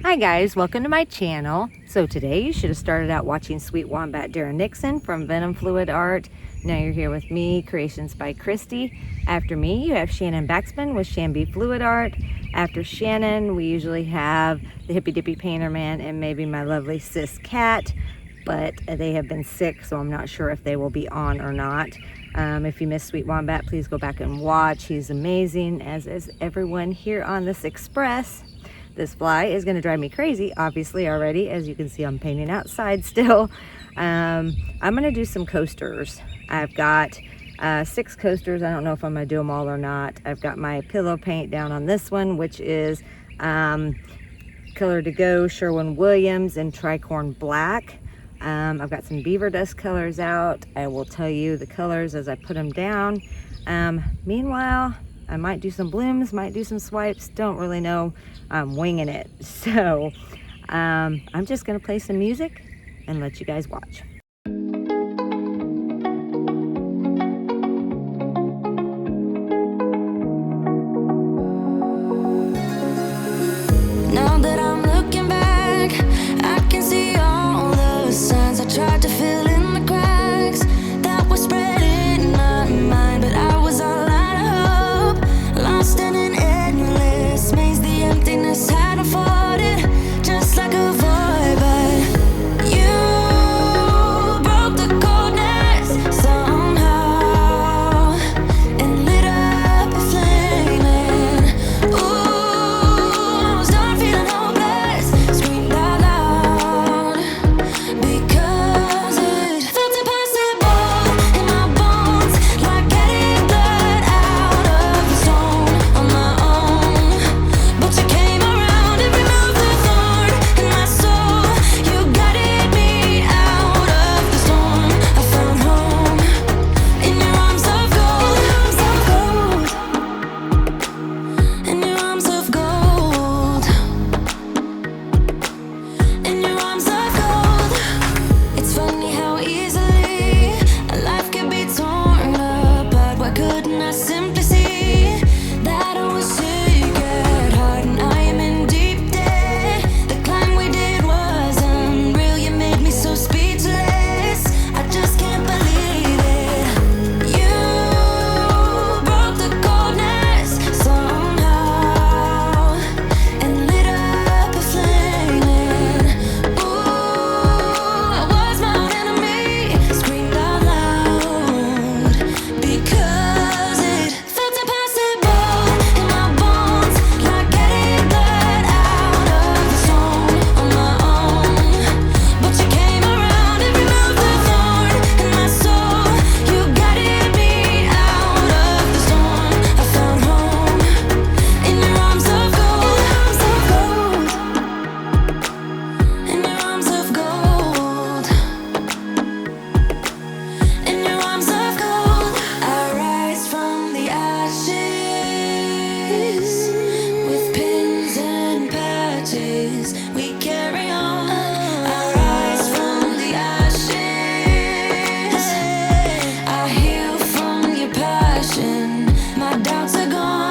Hi guys, welcome to my channel. So today you should have started out watching Sweet Wombat Darren Nixon from Venom Fluid Art. Now you're here with me, Creations by Christy. After me, you have Shannon Baxman with ShanB Fluid Art. After Shannon, we usually have the Hippy Dippy Painterman and maybe my lovely sis Cat, but they have been sick, so I'm not sure if they will be on or not. If you missed Sweet Wombat, please go back and watch. He's amazing, as is everyone here on this express. This fly is going to drive me crazy, obviously, already. As you can see, I'm painting outside still. I'm going to do some coasters. I've got 6 coasters. I don't know if I'm going to do them all or not. I've got my pillow paint down on this one, which is Color to Go, Sherwin-Williams, and Tricorn Black. I've got some beaver dust colors out. I will tell you the colors as I put them down. Meanwhile, I might do some blooms, might do some swipes, don't really know. I'm winging it. So I'm just gonna play some music and let you guys watch. Now that I'm looking back, I can see all the signs I tried to fill in the cracks that were spreading in my mind, but I was all out of hope, lost in an endless maze. The emptiness had unfolded just like a void, but you broke the coldness somehow and lit up a flame. Ooh, I was done feeling hopeless, screamed out loud because it felt impossible in my bones, like getting blood out of the stone on my own. But you came around and removed the thorn in my soul. You guided me out of the storm. I found home in your arms of gold, in your arms of gold, in your arms of gold. It's funny how easily a life can be torn apart. Why couldn't I simply see that I was sick at heart and I am in deep debt? The climb we did was unreal. You made me so speechless. I just can't believe it. You broke the coldness somehow and lit up a flame. Ooh, I was my own enemy, screamed out loud because it felt impossible in my bones, like getting blood out of the stone on my own. But you came around and removed the thorn in my soul. You guided me out of the storm. I found home in your arms of gold, in your arms of gold, in your arms of gold. I rise from the ashes with pins and patches. We carry on. I rise from the ashes. I heal from your passion. My doubts are gone.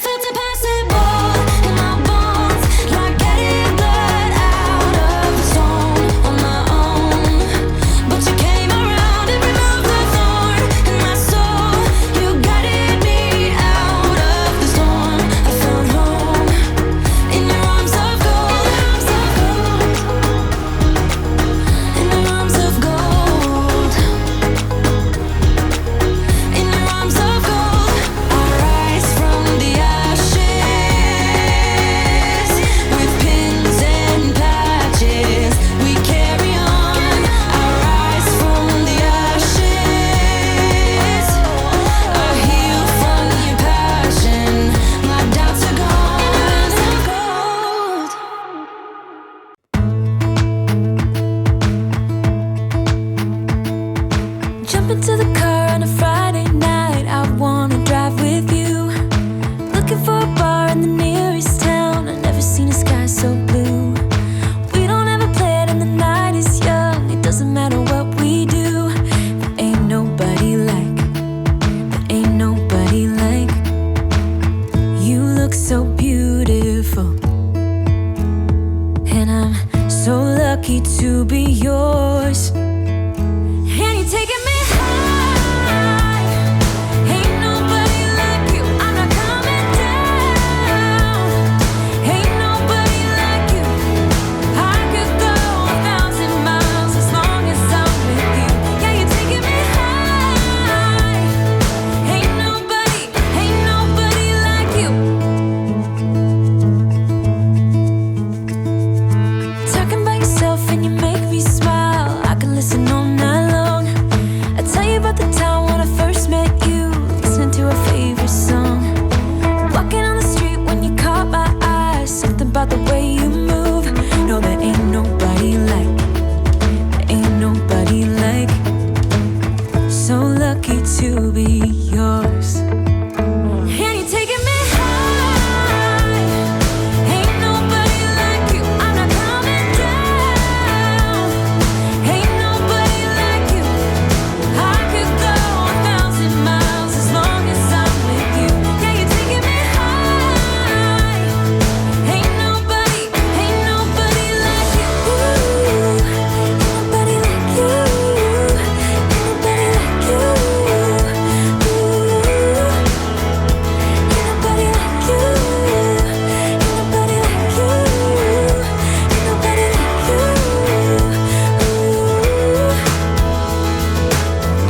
Felt impossible in my bones, like getting blood out of the stone on my own. But you came around and removed the thorn in my soul. You guided me out of the storm. I found home in your arms of gold, in your arms of gold, in your arms of gold. I rise from the ashes with pins and patches. We carry on. I rise from the ashes. I heal from your passion. My doubts are gone. Jump into the car on a Friday night. I wanna drive with you. Looking for a bar in the nearest town. I've never seen a sky so blue. We don't ever play it and the night is young. It doesn't matter what we do. There ain't nobody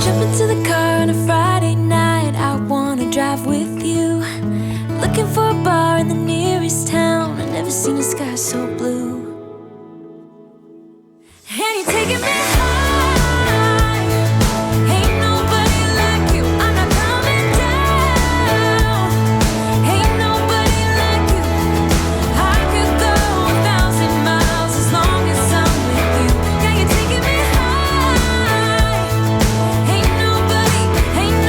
Jump into the car on a Friday night, I wanna drive with you. Looking for a bar in the nearest town, I've never seen a sky so blue. And you're taking me high, ain't nobody like you, I'm not coming down. Ain't nobody like you, I could go 1,000 miles as long as I'm with you. Yeah, you're taking me high, ain't nobody like you.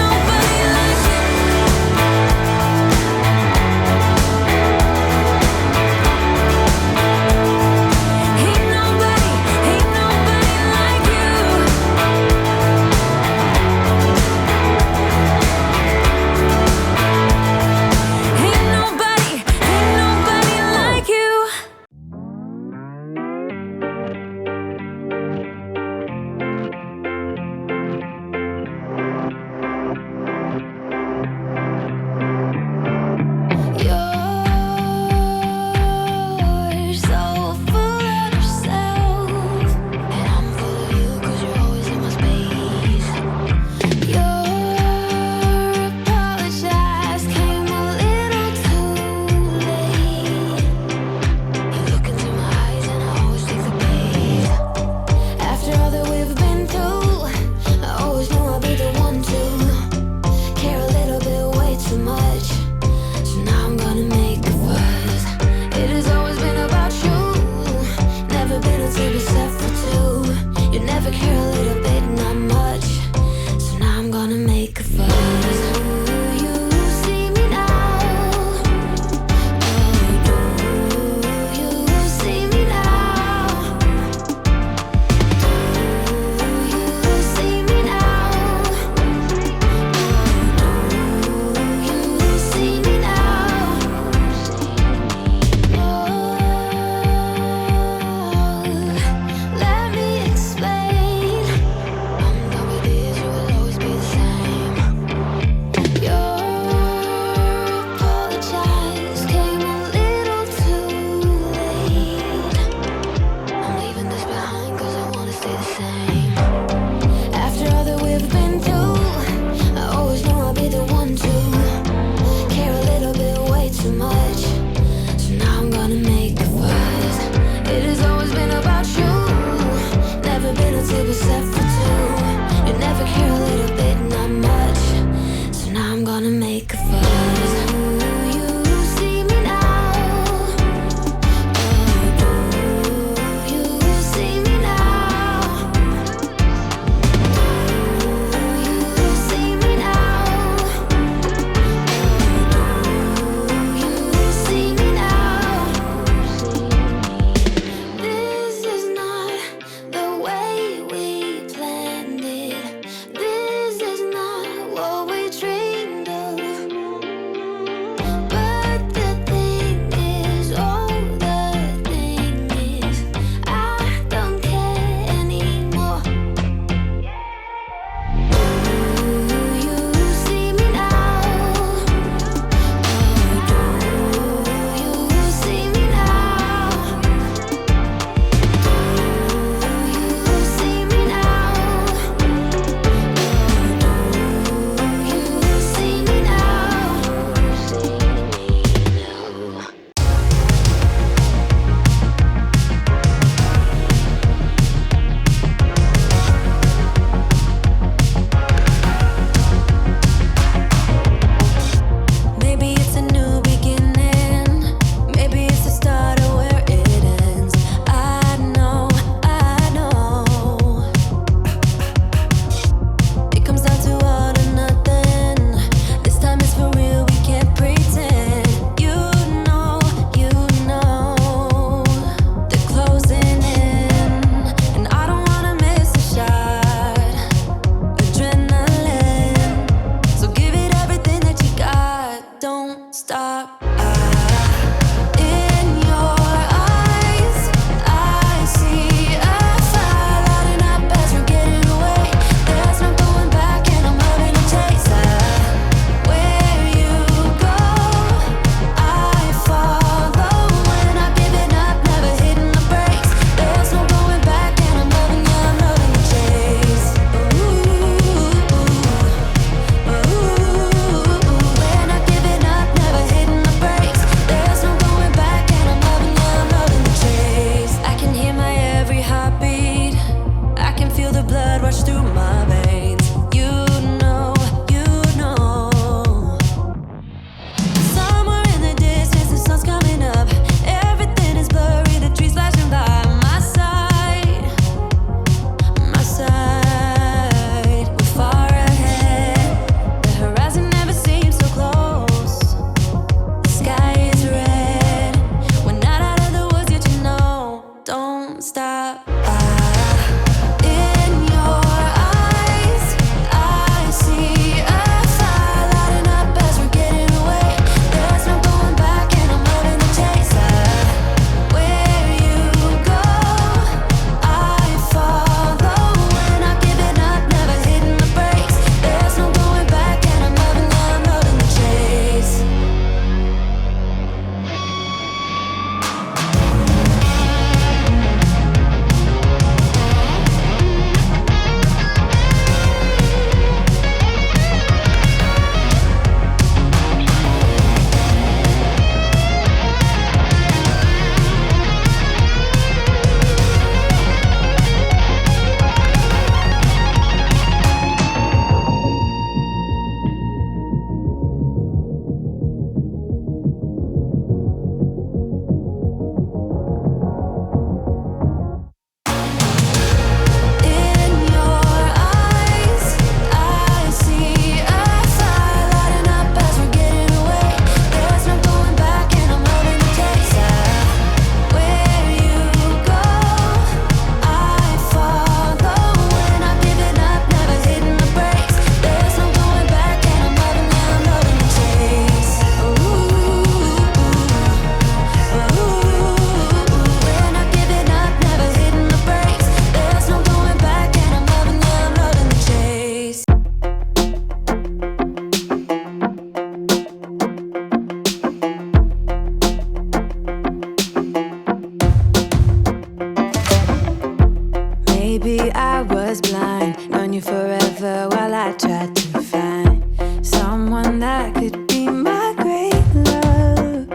known you forever while I tried to find someone that could be my great love.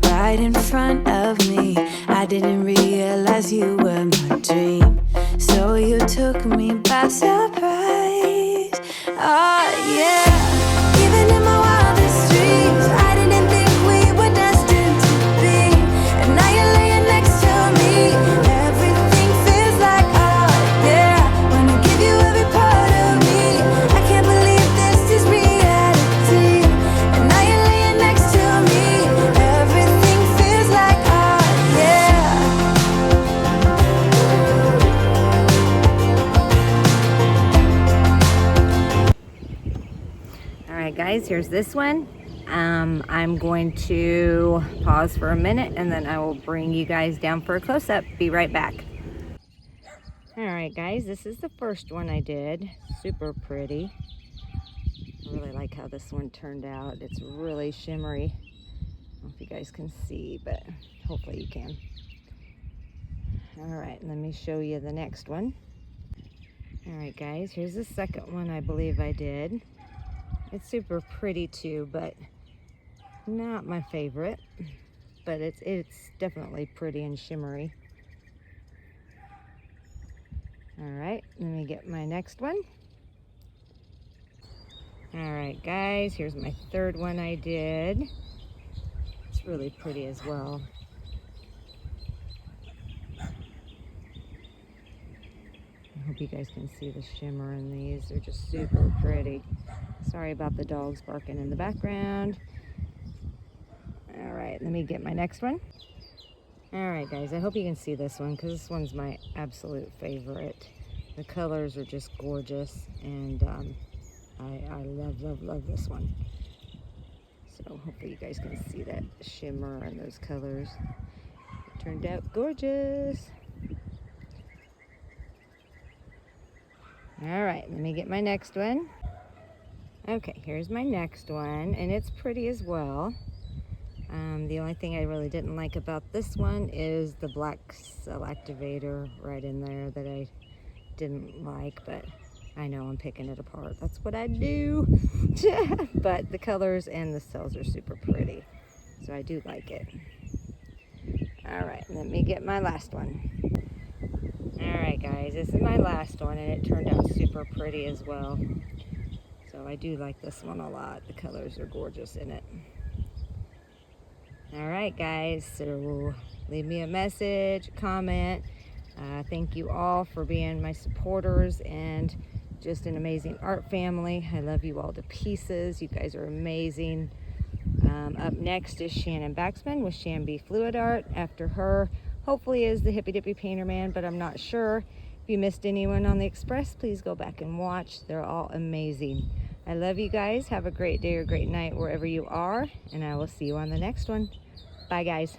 Right in front of me, I didn't realize you were my dream, so you took me by surprise. Oh yeah, even in my wildest dreams, I didn't think we were destined to be. And now you're laying next to me, everything feels like art. Yeah, wanna give you every part of me. I can't believe this is reality. And now you're laying next to me, everything feels like art. Yeah. All right, guys, here's this one. I'm going to pause for a minute and then I will bring you guys down for a close-up. Be right back. All right, guys, this is the first one I did. Super pretty. I really like how this one turned out. It's really shimmery. I don't know if you guys can see, but hopefully you can. All right, let me show you the next one. All right, guys, here's the second one I believe I did. It's super pretty too, but not my favorite. But it's definitely pretty and shimmery. All right, let me get my next one. All right, guys, here's my third one I did. It's really pretty as well. I hope you guys can see the shimmer in these. They're just super pretty. Sorry about the dogs barking in the background. All right, let me get my next one. All right, guys, I hope you can see this one because this one's my absolute favorite. The colors are just gorgeous, and I love this one. So hopefully you guys can see that shimmer and those colors. It turned out gorgeous. All right, let me get my next one. Okay, here's my next one, and it's pretty as well. The only thing I really didn't like about this one is the black cell activator right in there that I didn't like, but I know I'm picking it apart. That's what I do. But the colors and the cells are super pretty, so I do like it. All right, let me get my last one. All right, guys, this is my last one, and it turned out super pretty as well. So I do like this one a lot. The colors are gorgeous in it. All right, guys, so leave me a message, comment. Thank you all for being my supporters and just an amazing art family. I love you all to pieces. You guys are amazing. Up next is Shannon Baxman with ShanB Fluid Art. After her, hopefully, is the Hippy Dippy Painterman, but I'm not sure. If you missed anyone on the Express, please go back and watch. They're all amazing. I love you guys. Have a great day or great night wherever you are, and I will see you on the next one. Bye, guys.